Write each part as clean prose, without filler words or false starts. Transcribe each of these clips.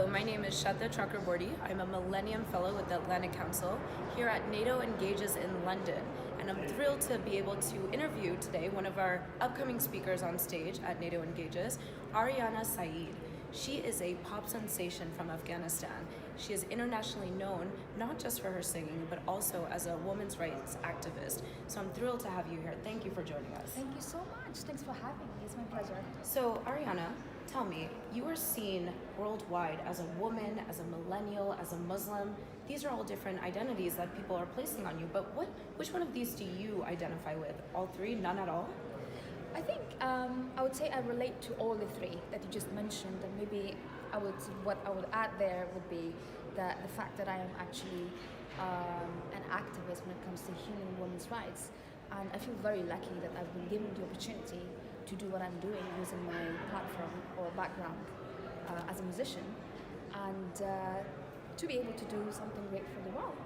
Hello, my name is Sweta Chakraborty. I'm a Millennium Fellow with the Atlantic Council here at NATO Engages in London. And I'm thrilled to be able to interview today one of our upcoming speakers on stage at NATO Engages, Aryanas Sayeed. She is a pop sensation from Afghanistan. She is internationally known not just for her singing, but also as a women's rights activist. So I'm thrilled to have you here. Thank you for joining us. Thank you so much. Thanks for having me. It's my pleasure. So Aryana, tell me, you are seen worldwide as a woman, as a millennial, as a Muslim. These are all different identities that people are placing on you, but which one of these do you identify with? All three? None at all? I think I would say I relate to all the three that you just mentioned, and maybe what I would add there would be that the fact that I am actually an activist when it comes to human and women's rights, and I feel very lucky that I've been given the opportunity to do what I'm doing using my platform or background as a musician, and to be able to do something great for the world.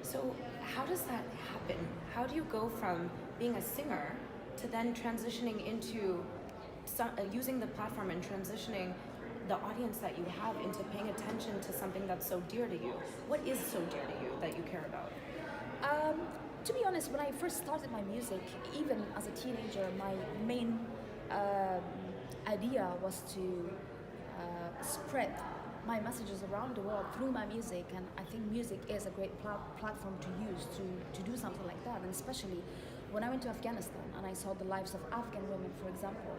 So how does that happen? How do you go from being a singer to then transitioning into using the platform and transitioning the audience that you have into paying attention to something that's so dear to you? What is so dear to you that you care about? To be honest, when I first started my music, even as a teenager, my main idea was to spread my messages around the world through my music, and I think music is a great platform to use to do something like that. And especially when I went to Afghanistan and I saw the lives of Afghan women, for example,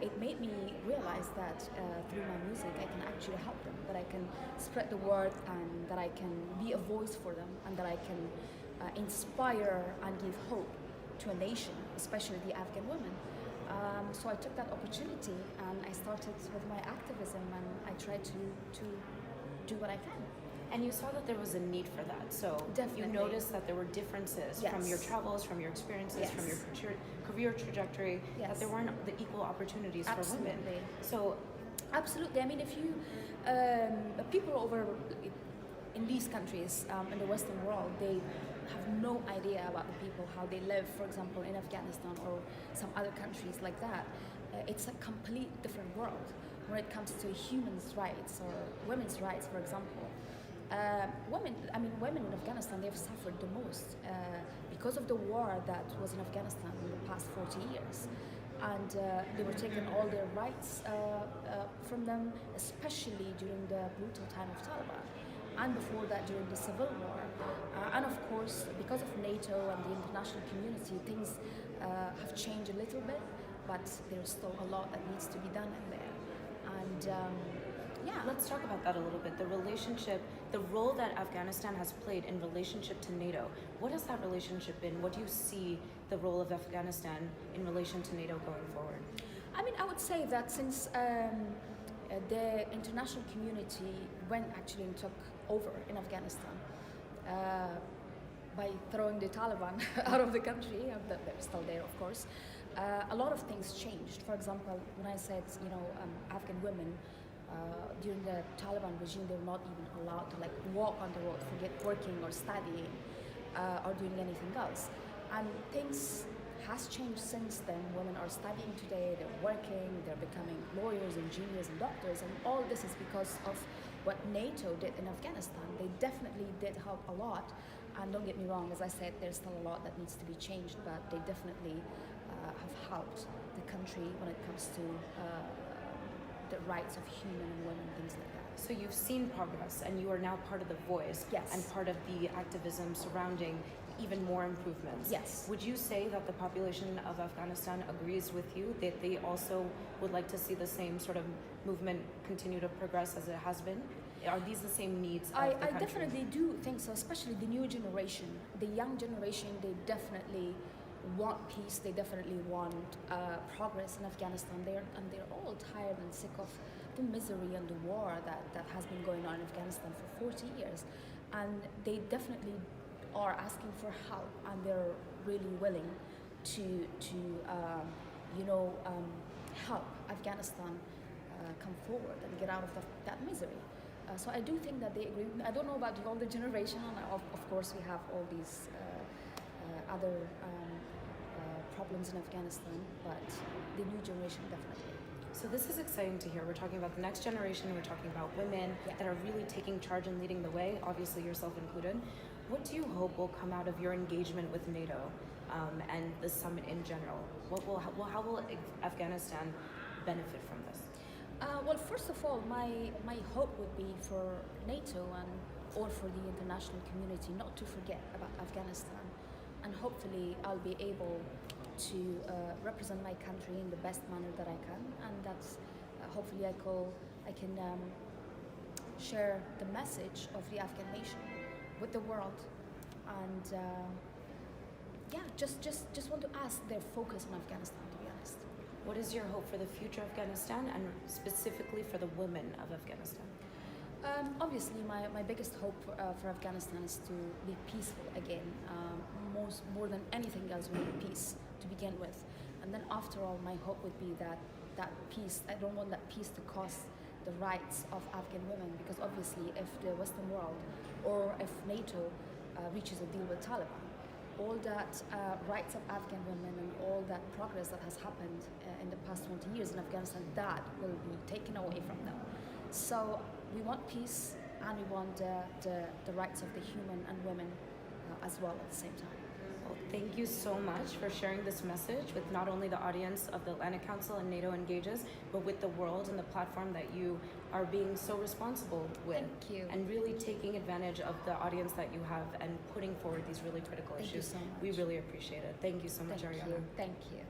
it made me realize that through my music I can actually help them, that I can spread the word, and that I can be a voice for them, and that I can inspire and give hope to a nation, especially the Afghan women. So I took that opportunity and I started with my activism, and I tried to do what I can. And you saw that there was a need for that. So Definitely. You noticed that there were differences Yes. from your travels, from your experiences, Yes. from your career trajectory, that Yes. there weren't the equal opportunities for women. Absolutely. So Absolutely. I mean, if you people over in these countries in the Western world, they have no idea about the people, how they live, for example, in Afghanistan or some other countries like that. It's a complete different world when it comes to human rights or women's rights, for example. Women in Afghanistan, they've suffered the most because of the war that was in Afghanistan in the past 40 years. And they were taking all their rights from them, especially during the brutal time of Taliban, and before that during the civil war. And of course, because of NATO and the international community, things have changed a little bit, but there's still a lot that needs to be done in there. And let's talk about that a little bit. The relationship, the role that Afghanistan has played in relationship to NATO. What has that relationship been? What do you see the role of Afghanistan in relation to NATO going forward? I mean, I would say that since the international community went actually and took over in Afghanistan by throwing the Taliban out of the country, they're still there, of course, a lot of things changed. For example, when I said, Afghan women, during the Taliban regime, they were not even allowed to walk on the road, forget working or studying or doing anything else. And things has changed since then. Women are studying today, they're working, they're becoming lawyers, engineers, and doctors, and all this is because of what NATO did in Afghanistan. They definitely did help a lot, and don't get me wrong, as I said, there's still a lot that needs to be changed, but they definitely have helped the country when it comes to the rights of human and women, things like that. So you've seen progress, and you are now part of the voice, Yes. and part of the activism surrounding even more improvements. Yes. Would you say that the population of Afghanistan agrees with you, that they also would like to see the same sort of movement continue to progress as it has been? Are these the same needs of the I country? definitely do think so, especially the new generation. The young generation, they definitely want peace, they definitely want progress in Afghanistan. They're all tired and sick of the misery and the war that has been going on in Afghanistan for 40 years. And they definitely are asking for help, and they're really willing to help Afghanistan come forward and get out of that misery. So I do think that they agree with me. I don't know about the older generation, and of course we have all these other problems in Afghanistan, but the new generation definitely. So this is exciting to hear. We're talking about the next generation. We're talking about women that are really taking charge and leading the way, obviously yourself included. What do you hope will come out of your engagement with NATO and the summit in general? How will Afghanistan benefit from this? Well, first of all, my hope would be for NATO and or for the international community not to forget about Afghanistan, and hopefully I'll be able to represent my country in the best manner that I can, and that's hopefully I can share the message of the Afghan nation with the world, and just want to ask their focus on Afghanistan, to be honest. What is your hope for the future of Afghanistan and specifically for the women of Afghanistan? Obviously, my biggest hope for Afghanistan is to be peaceful again. More than anything else, we need peace to begin with. And then after all, my hope would be that peace, I don't want that peace to cost the rights of Afghan women, because obviously if the Western world or if NATO reaches a deal with Taliban, all that rights of Afghan women and all that progress that has happened in the past 20 years in Afghanistan, that will be taken away from them. So we want peace, and we want the rights of the human and women as well at the same time. Well, thank you so much for sharing this message with not only the audience of the Atlantic Council and NATO Engages, but with the world and the platform that you are being so responsible with. Thank you. And really taking advantage of the audience that you have and putting forward these really critical Thank you issues. so much. We really appreciate it. Thank you so much, Thank Aryana. you. Thank you.